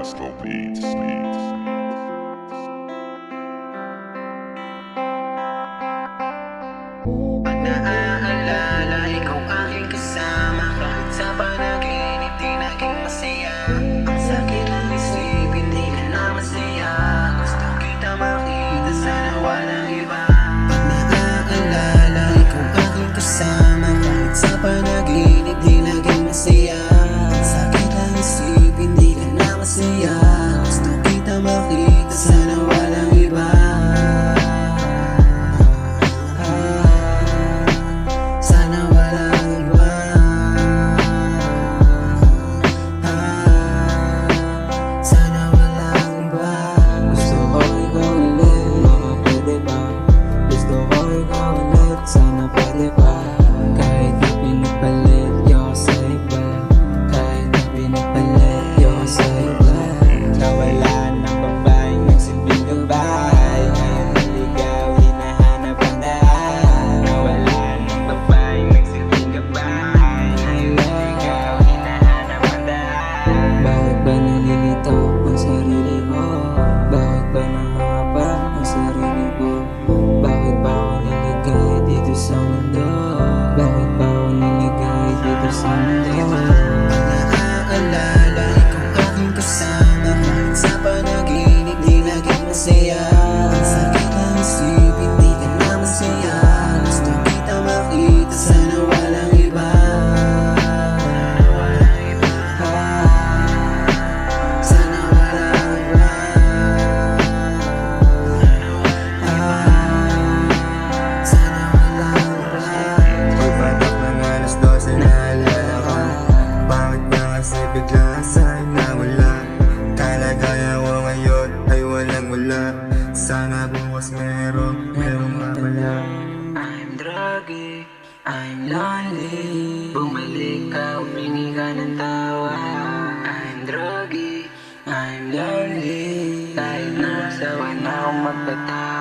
Resto Beats. Pag naaalala, ikaw aking kasama. Kahit sa panaginip, di naging masaya. Ang sakit ng isipin, di ka na masaya. Gusto kita makita, sana walang iba. Pag naaalala, ikaw aking kasama. Kahit sa panaginip, di naging masaya. Ang sakit ng isipin, di ka na masaya. Gusto kita makita, sana walang iba. Sana pwede ba? Kahit na pinagpalit yung sa iba, kahit na pinagpalit yung sa iba. Nawalan ng babaeng nagsilbing gabay, ngayon naligaw, hinahanap ang daan. Nawalan ng babaeng nagsilbing gabay, ngayon naligaw, hinahanap ang daan. Bakit ba nalilito ang sarili ko? Bakit ba nangangapa ang sarili ko? Bakit ba ako niligay dito sa mundo? Bakit ba ako niligay dito sa mundo? Naaalala, ikaw aking kasama. Kahit sa panaginip, di naging masaya. Ang sakit ng isipin, di ka na masaya. Gusto kita makita, sana walang iba. Sana walang iba. Sana walang iba. Pagpatak ng alas 12 naalala ko. Bakit ba kasi bigla sa'yo nawala? Kalagayan ko ngayon ay walang wala. Sana bukas meron mapala. I'm druggy, I'm lonely. Bumalik ka, humingi ka ng tawa. I'm druggy, I'm lonely. Kahit na sawa na akong magpatawa.